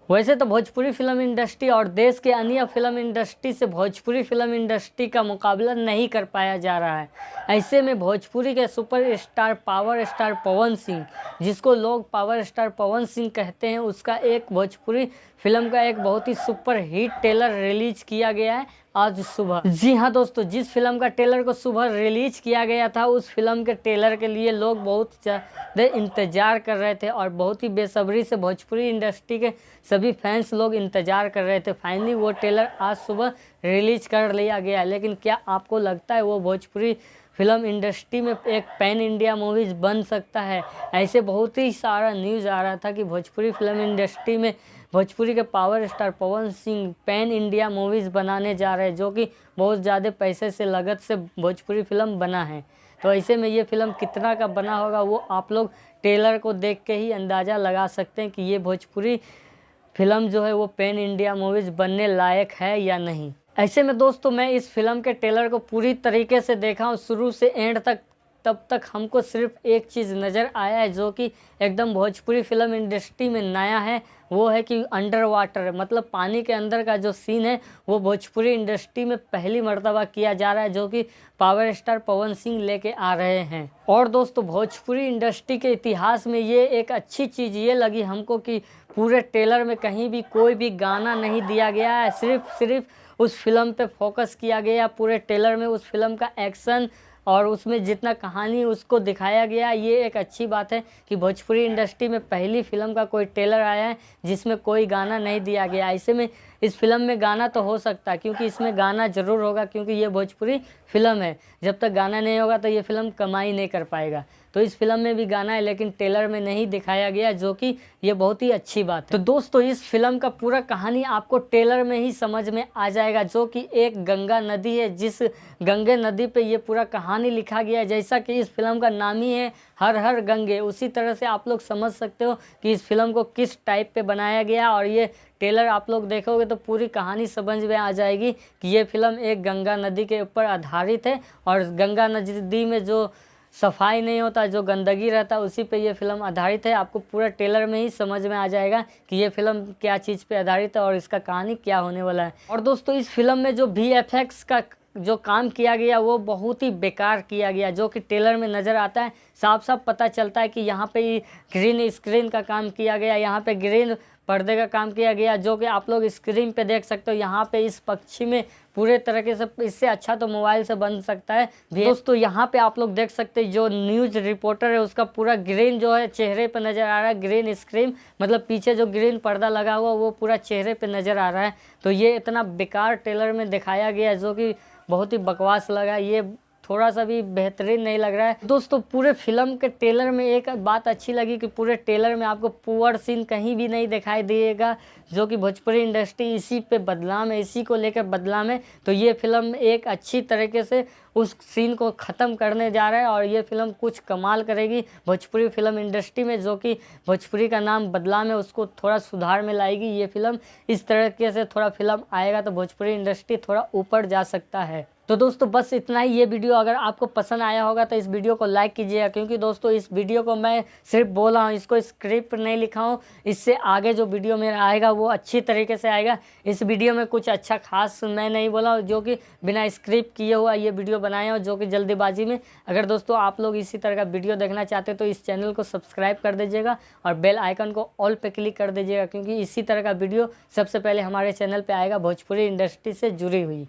वैसे तो Bhojpuri film industry और देश के अन्य फिल्म इंडस्ट्री से भोजपुरी फिल्म इंडस्ट्री का मुकाबला नहीं कर पाया जा रहा है। ऐसे में भोजपुरी के super star power star Pawan Singh, जिसको लोग पावर स्टार पवन सिंह कहते हैं, उसका एक भोजपुरी फिल्म का एक बहुत ही सुपर हिट ट्रेलर रिलीज किया गया है आज सुबह। जी हाँ दोस्तों, जिस फिल्म का ट्रेलर को सुबह रिलीज किया गया था, उस फिल्म के ट्रेलर के लिए लोग बहुत ज़्यादा इंतजार कर रहे थे और बहुत ही बेसब्री से भोजपुरी इंडस्ट्री के सभी फैंस लोग इंतजार कर रहे थे। फाइनली वो ट्रेलर आज सुबह रिलीज कर लिया गया। लेकिन क्या आपको लगता है वो भोजपुरी फिल्म इंडस्ट्री में एक पैन इंडिया मूवीज़ बन सकता है? ऐसे बहुत ही सारा न्यूज़ आ रहा था कि भोजपुरी फिल्म इंडस्ट्री में भोजपुरी के power star Pawan Singh pan India movies बनाने जा रहे हैं, जो कि बहुत ज़्यादा पैसे से लागत से भोजपुरी फिल्म बना है। तो ऐसे में ये फिल्म कितना का बना होगा वो आप लोग ट्रेलर को देख के ही अंदाज़ा लगा सकते हैं कि ये भोजपुरी फिल्म जो है वो पैन इंडिया मूवीज़ बनने लायक है या नहीं। ऐसे में दोस्तों मैं इस फिल्म के ट्रेलर को पूरी तरीके से देखा हूँ शुरू से एंड तक। तब तक हमको सिर्फ एक चीज़ नज़र आया है जो कि एकदम भोजपुरी फिल्म इंडस्ट्री में नया है, वो है कि अंडर वाटर मतलब पानी के अंदर का जो सीन है वो भोजपुरी इंडस्ट्री में पहली मर्तबा किया जा रहा है, जो कि पावर स्टार पवन सिंह लेके आ रहे हैं। और दोस्तों भोजपुरी इंडस्ट्री के इतिहास में ये एक अच्छी चीज़ ये लगी हमको कि पूरे ट्रेलर में कहीं भी कोई भी गाना नहीं दिया गया है, सिर्फ उस फिल्म पे फोकस किया गया। पूरे ट्रेलर में उस फिल्म का एक्शन और उसमें जितना कहानी उसको दिखाया गया, ये एक अच्छी बात है कि भोजपुरी इंडस्ट्री में पहली फिल्म का कोई ट्रेलर आया है जिसमें कोई गाना नहीं दिया गया। ऐसे में इस फिल्म में गाना तो हो सकता है, क्योंकि इसमें गाना ज़रूर होगा, क्योंकि ये भोजपुरी फिल्म है। जब तक गाना नहीं होगा तो ये फिल्म कमाई नहीं कर पाएगा। तो इस फिल्म में भी गाना है, लेकिन ट्रेलर में नहीं दिखाया गया, जो कि ये बहुत ही अच्छी बात है। तो दोस्तों इस फिल्म का पूरा कहानी आपको ट्रेलर में ही समझ में आ जाएगा, जो कि एक गंगा नदी है, जिस गंगे नदी पे ये पूरा कहानी लिखा गया है। जैसा कि इस फिल्म का नाम ही है हर हर गंगे, उसी तरह से आप लोग समझ सकते हो कि इस फिल्म को किस टाइप पे बनाया गया। और ये ट्रेलर आप लोग देखोगे तो पूरी कहानी समझ में आ जाएगी कि ये फिल्म एक गंगा नदी के ऊपर आधारित है और गंगा नदी में जो सफाई नहीं होता, जो गंदगी रहता है, उसी पे ये फिल्म आधारित है। आपको पूरा ट्रेलर में ही समझ में आ जाएगा कि ये फिल्म क्या चीज़ पे आधारित है और इसका कहानी क्या होने वाला है। और दोस्तों इस फिल्म में जो VFX का जो काम किया गया वो बहुत ही बेकार किया गया, जो कि ट्रेलर में नज़र आता है। साफ साफ पता चलता है कि यहाँ पे ग्रीन स्क्रीन का काम किया गया, यहाँ पे ग्रीन पर्दे का काम किया गया, जो कि आप लोग स्क्रीन पे देख सकते हो। यहाँ पे इस पक्षी में पूरे तरीके से, इससे अच्छा तो मोबाइल से बन सकता है। दोस्तों यहाँ पे आप लोग देख सकते हैं जो न्यूज़ रिपोर्टर है उसका पूरा ग्रीन जो है चेहरे पे नज़र आ रहा है। ग्रीन स्क्रीन मतलब पीछे जो ग्रीन पर्दा लगा हुआ वो पूरा चेहरे पे नज़र आ रहा है। तो ये इतना बेकार ट्रेलर में दिखाया गया है, जो कि बहुत ही बकवास लगा। ये थोड़ा सा भी बेहतरीन नहीं लग रहा है। दोस्तों पूरे फिल्म के ट्रेलर में एक बात अच्छी लगी कि पूरे ट्रेलर में आपको पुअर सीन कहीं भी नहीं दिखाई देगा, जो कि भोजपुरी इंडस्ट्री इसी पे बदनाम है, इसी को लेकर बदनाम है। तो ये फिल्म एक अच्छी तरीके से उस सीन को ख़त्म करने जा रहा है और ये फिल्म कुछ कमाल करेगी भोजपुरी फिल्म इंडस्ट्री में, जो कि भोजपुरी का नाम बदनाम है उसको थोड़ा सुधार में लाएगी ये फिल्म। इस तरीके से थोड़ा फिल्म आएगा तो भोजपुरी इंडस्ट्री थोड़ा ऊपर जा सकता है। तो दोस्तों बस इतना ही। ये वीडियो अगर आपको पसंद आया होगा तो इस वीडियो को लाइक कीजिएगा, क्योंकि दोस्तों इस वीडियो को मैं सिर्फ बोला हूँ, इसको स्क्रिप्ट नहीं लिखा हूँ। इससे आगे जो वीडियो मेरा आएगा वो अच्छी तरीके से आएगा। इस वीडियो में कुछ अच्छा खास मैं नहीं बोला हूँ, जो कि बिना स्क्रिप्ट किए हुआ ये वीडियो बनाया हूँ, जो कि जल्दीबाजी में। अगर दोस्तों आप लोग इसी तरह का वीडियो देखना चाहते हो तो इस चैनल को सब्सक्राइब कर दीजिएगा और बेल आइकन को ऑल पे क्लिक कर दीजिएगा, क्योंकि इसी तरह का वीडियो सबसे पहले हमारे चैनल पर आएगा भोजपुरी इंडस्ट्री से जुड़ी हुई।